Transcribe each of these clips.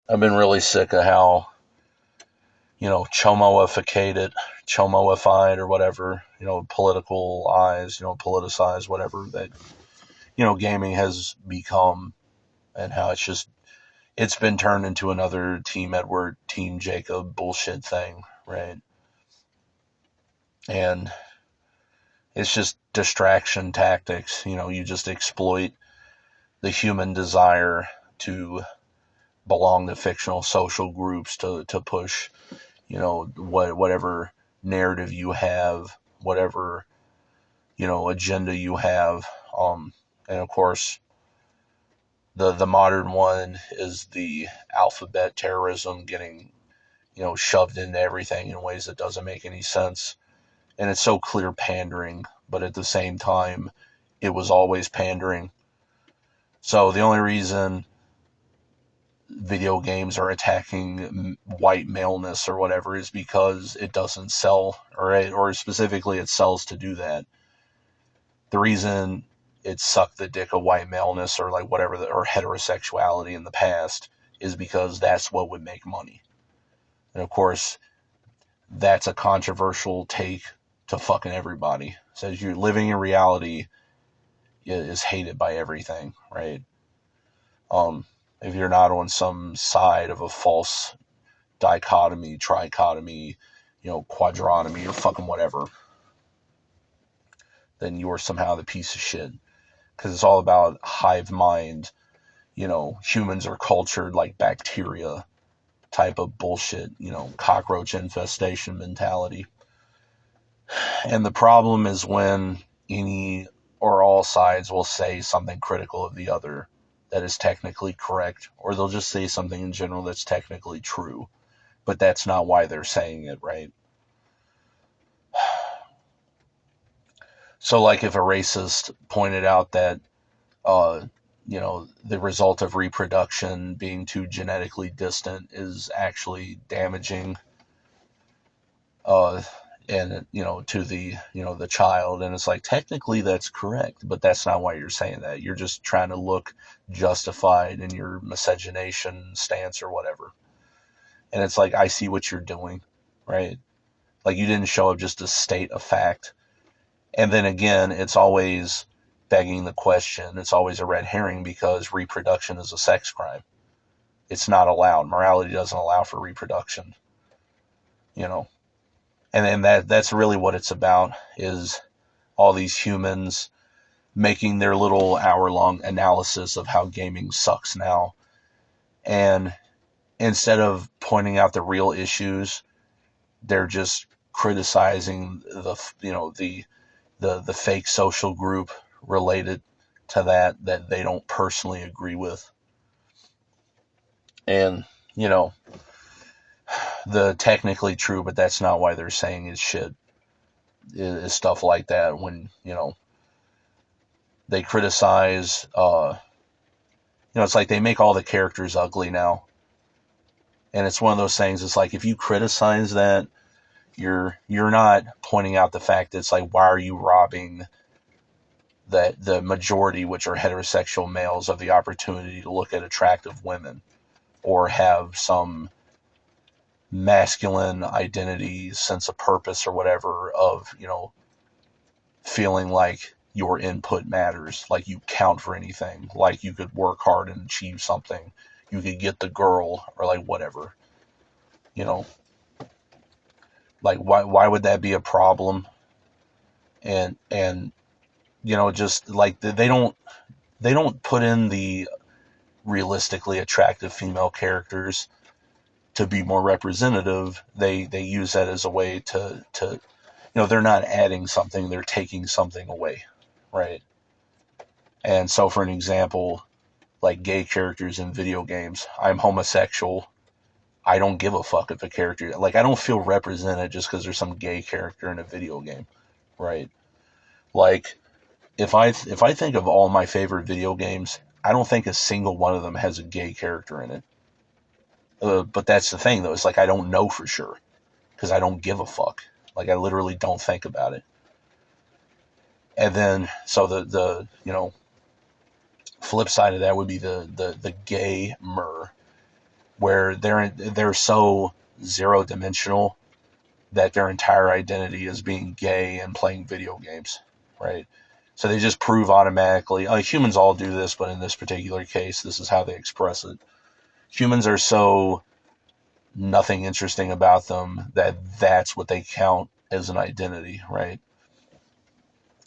I've been really sick of how, chomoified or whatever, political eyes, politicized, whatever that, gaming has become, and how it's been turned into another Team Edward, Team Jacob bullshit thing, right? And it's just distraction tactics. You just exploit the human desire to belong to fictional social groups to push, whatever narrative you have, whatever, agenda you have. And of course, the modern one is the alphabet terrorism getting, shoved into everything in ways that doesn't make any sense. And it's so clear pandering, but at the same time, it was always pandering. So the only reason video games are attacking white maleness or whatever is because it doesn't sell, or specifically it sells to do that. The reason it sucked the dick of white maleness or like whatever or heterosexuality in the past is because that's what would make money. And of course, that's a controversial take to fucking everybody. It says you're living in reality is hated by everything, right? If you're not on some side of a false dichotomy, trichotomy, quadrotomy, or fucking whatever, then you're somehow the piece of shit. Because it's all about hive mind, humans are cultured like bacteria type of bullshit, cockroach infestation mentality. And the problem is when any or all sides will say something critical of the other that is technically correct, or they'll just say something in general that's technically true, but that's not why they're saying it, right? So, like, if a racist pointed out that, the result of reproduction being too genetically distant is actually damaging, uh, and to the child, and it's like technically that's correct, but that's not why you're saying that. You're just trying to look justified in your miscegenation stance or whatever. And it's like, I see what you're doing, right? Like, you didn't show up just to state a fact. And then again, it's always begging the question. It's always a red herring because reproduction is a sex crime. It's not allowed. Morality doesn't allow for reproduction, you know. And then that's really what it's about, is all these humans making their little hour-long analysis of how gaming sucks now. And instead of pointing out the real issues, they're just criticizing the fake social group related to that they don't personally agree with. And, the technically true, but that's not why they're saying is shit, is stuff like that. When, they criticize, it's like they make all the characters ugly now. And it's one of those things, it's like, if you criticize that, you're not pointing out the fact that it's like, why are you robbing that the majority, which are heterosexual males, of the opportunity to look at attractive women or have some masculine identity, sense of purpose or whatever, of, feeling like your input matters, like you count for anything, like you could work hard and achieve something, you could get the girl, or like whatever, you know, like why would that be a problem? And just like they don't put in the realistically attractive female characters to be more representative. They use that as a way to they're not adding something, they're taking something away, right? And so, for an example, like gay characters in video games, I'm homosexual. I don't give a fuck if a character, like, I don't feel represented just because there's some gay character in a video game, right? Like, if I think of all my favorite video games, I don't think a single one of them has a gay character in it. But that's the thing, though. It's like, I don't know for sure because I don't give a fuck. Like, I literally don't think about it. And then, so the flip side of that would be the gamer, where they're so zero dimensional that their entire identity is being gay and playing video games, right? So they just prove automatically. Humans all do this, but in this particular case, this is how they express it. Humans are so nothing interesting about them that that's what they count as an identity, right?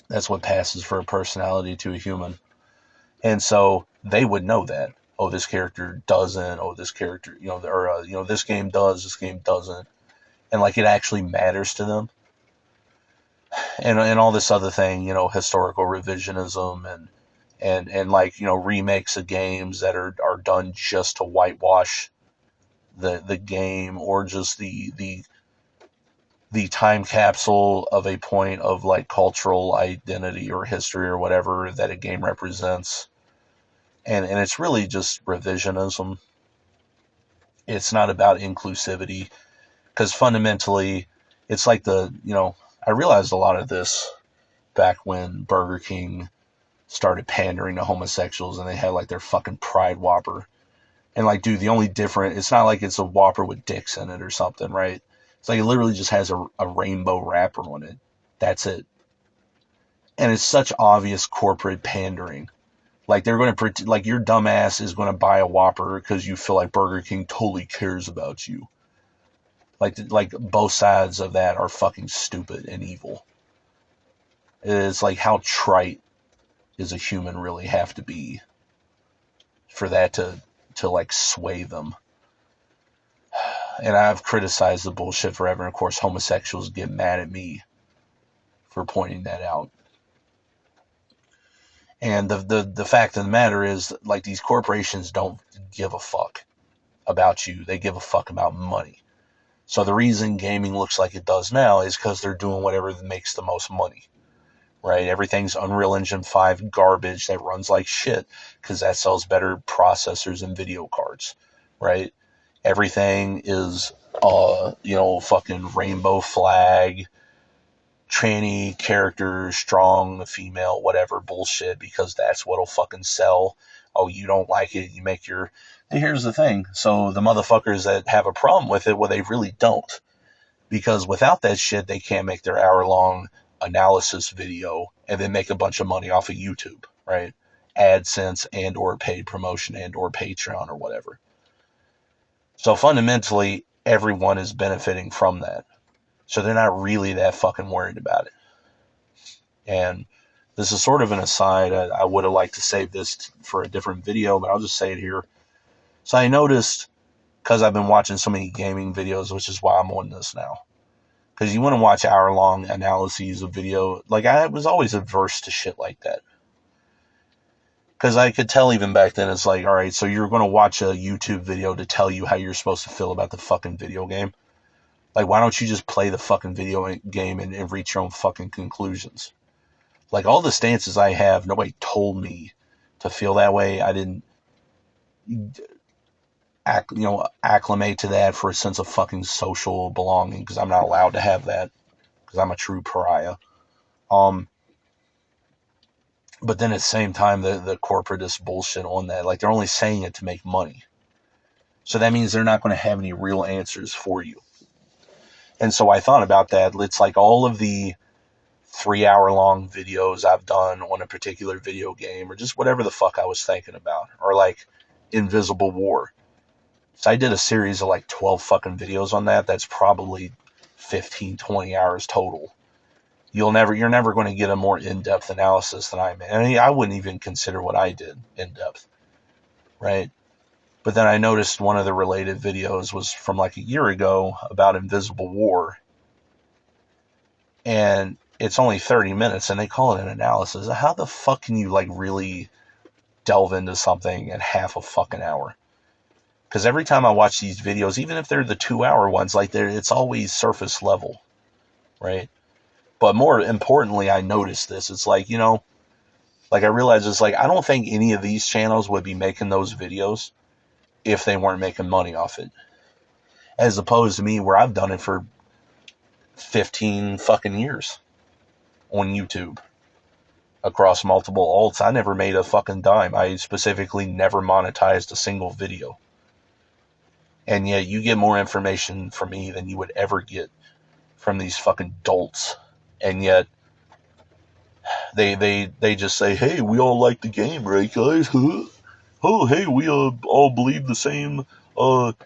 That's what passes for a personality to a human. And so they would know that. Oh, this character doesn't. Oh, this character, this game does, this game doesn't. And like it actually matters to them. And all this other thing, historical revisionism and like, remakes of games that are done just to whitewash the game, or just the time capsule of a point of like cultural identity or history or whatever that a game represents. And it's really just revisionism. It's not about inclusivity, because fundamentally it's like I realized a lot of this back when Burger King started pandering to homosexuals and they had like their fucking Pride Whopper. And like, dude, the only different, it's not like it's a Whopper with dicks in it or something, right? It's like it literally just has a rainbow wrapper on it. That's it. And it's such obvious corporate pandering. Like they're going to like your dumbass is going to buy a Whopper because you feel like Burger King totally cares about you. Like both sides of that are fucking stupid and evil. It's like, how trite does a human really have to be for that to like sway them? And I've criticized the bullshit forever. And of course, homosexuals get mad at me for pointing that out. And the fact of the matter is, like, these corporations don't give a fuck about you. They give a fuck about money. So the reason gaming looks like it does now is because they're doing whatever makes the most money, right? Everything's Unreal Engine 5 garbage that runs like shit because that sells better processors and video cards, right? Everything is, fucking rainbow flag, tranny character, strong, female, whatever bullshit, because that's what'll fucking sell. Oh, you don't like it, you make your... Here's the thing. So the motherfuckers that have a problem with it, well, they really don't. Because without that shit, they can't make their hour-long analysis video and then make a bunch of money off of YouTube, right? AdSense and or paid promotion and or Patreon or whatever. So fundamentally, everyone is benefiting from that. So they're not really that fucking worried about it. And this is sort of an aside. I would have liked to save this for a different video, but I'll just say it here. So I noticed, because I've been watching so many gaming videos, which is why I'm on this now. Because you want to watch hour-long analyses of video. Like, I was always averse to shit like that. Because I could tell even back then, it's like, all right, so you're going to watch a YouTube video to tell you how you're supposed to feel about the fucking video game. Like, why don't you just play the fucking video game and reach your own fucking conclusions? Like, all the stances I have, nobody told me to feel that way. I didn't, acclimate to that for a sense of fucking social belonging, because I'm not allowed to have that, because I'm a true pariah. But then at the same time, the corporatist bullshit on that, like, they're only saying it to make money. So that means they're not going to have any real answers for you. And so I thought about that. It's like all of the 3-hour-long videos I've done on a particular video game, or just whatever the fuck I was thinking about, or like Invisible War. So I did a series of like 12 fucking videos on that. That's probably 15, 20 hours total. You're never going to get a more in-depth analysis than I made. I mean, I wouldn't even consider what I did in-depth, right? But then I noticed one of the related videos was from like a year ago about Invisible War. And it's only 30 minutes and they call it an analysis. How the fuck can you like really delve into something in half a fucking hour? Because every time I watch these videos, even if they're the 2-hour ones, like it's always surface level, right? But more importantly, I noticed this. It's like, like I realized it's like, I don't think any of these channels would be making those videos if they weren't making money off it. As opposed to me, where I've done it for 15 fucking years on YouTube across multiple alts. I never made a fucking dime. I specifically never monetized a single video. And yet you get more information from me than you would ever get from these fucking dolts. And yet they just say, hey, we all like the game, right, guys? Huh? Oh, hey, we all believe the same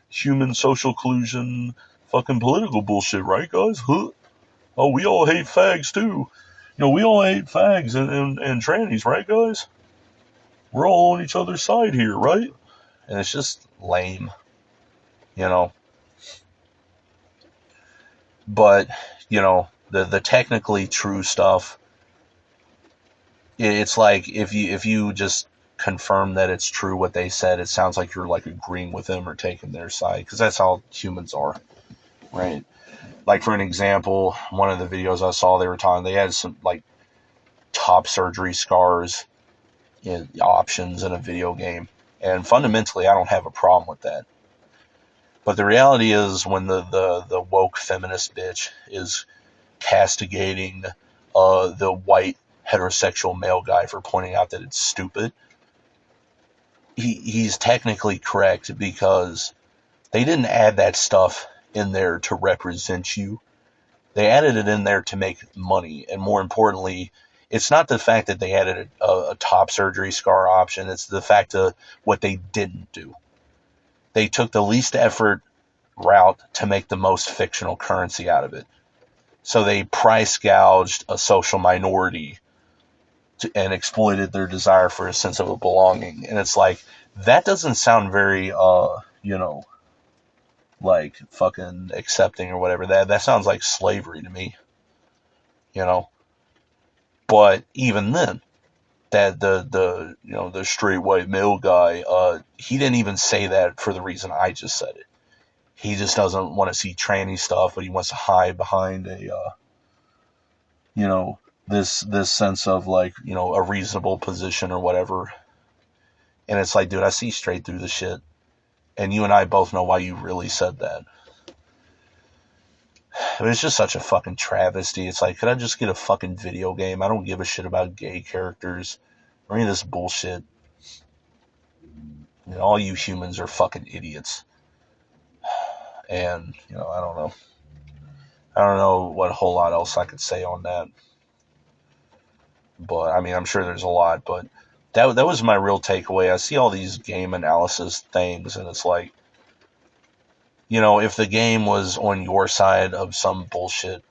human social collusion fucking political bullshit, right, guys? Huh? Oh, we all hate fags too. We all hate fags and trannies, right, guys? We're all on each other's side here, right? And it's just lame, you know. But the technically true stuff, it's like if you just confirm that it's true what they said, it sounds like you're like agreeing with them or taking their side, because that's how humans are, right? Like, for an example, one of the videos I saw, they were talking, they had some like top surgery scars in options in a video game, and fundamentally I don't have a problem with that. But the reality is, when the woke feminist bitch is castigating the white heterosexual male guy for pointing out that it's stupid, he's technically correct, because they didn't add that stuff in there to represent you. They added it in there to make money. And more importantly, it's not the fact that they added a top surgery scar option. It's the fact of what they didn't do. They took the least effort route to make the most fictional currency out of it. So they price gouged a social minority and exploited their desire for a sense of a belonging. And it's like, that doesn't sound very, like fucking accepting or whatever. That sounds like slavery to me, you know. But even then, that the straight white male guy, he didn't even say that for the reason I just said it. He just doesn't want to see tranny stuff, but he wants to hide behind you know, this sense of like, a reasonable position or whatever. And it's like, dude, I see straight through the shit. And you and I both know why you really said that. But it's just such a fucking travesty. It's like, could I just get a fucking video game? I don't give a shit about gay characters or any of this bullshit. All you humans are fucking idiots. And, I don't know. I don't know what a whole lot else I could say on that. But, I mean, I'm sure there's a lot. But that was my real takeaway. I see all these game analysis things, and it's like, if the game was on your side of some bullshit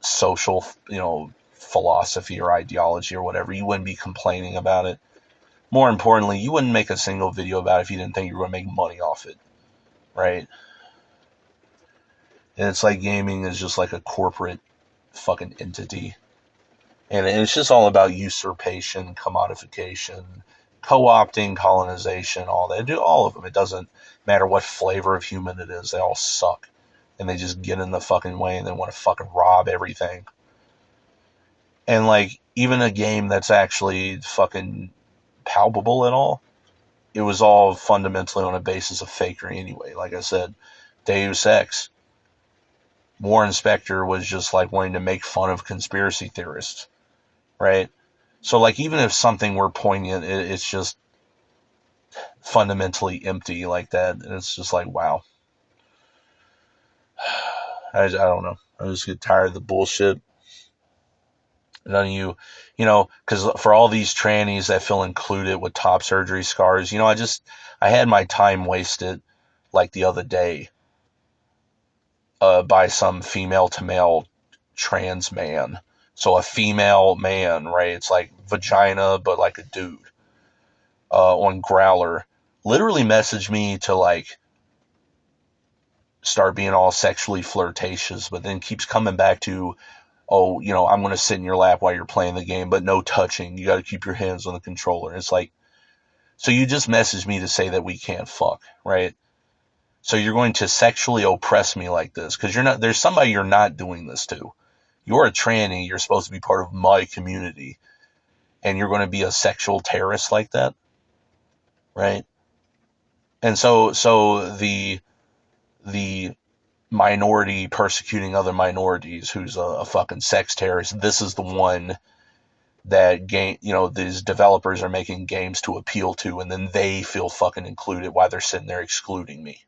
social, philosophy or ideology or whatever, you wouldn't be complaining about it. More importantly, you wouldn't make a single video about it if you didn't think you were going to make money off it, right? And it's like gaming is just like a corporate fucking entity. And it's just all about usurpation, commodification, co-opting, colonization, all that. Do all of them. It doesn't matter what flavor of human it is. They all suck. And they just get in the fucking way and they want to fucking rob everything. And like, even a game that's actually fucking palpable at all, it was all fundamentally on a basis of fakery anyway. Like I said, Deus Ex, Warren Spector was just like wanting to make fun of conspiracy theorists, right? So like, even if something were poignant, it's just fundamentally empty like that. And it's just like, wow. I don't know. I just get tired of the bullshit. None of you, because for all these trannies that feel included with top surgery scars, I had my time wasted like the other day by some female to male trans man. So a female man, right? It's like vagina, but like a dude, on Growler, literally messaged me to like start being all sexually flirtatious, but then keeps coming back to, oh, I'm going to sit in your lap while you're playing the game, but no touching. You got to keep your hands on the controller. It's like, so you just messaged me to say that we can't fuck, right? So you're going to sexually oppress me like this because there's somebody you're not doing this to. You're a tranny. You're supposed to be part of my community, and you're going to be a sexual terrorist like that, right? And so the minority persecuting other minorities, who's a fucking sex terrorist, this is the one that these developers are making games to appeal to, and then they feel fucking included while they're sitting there excluding me.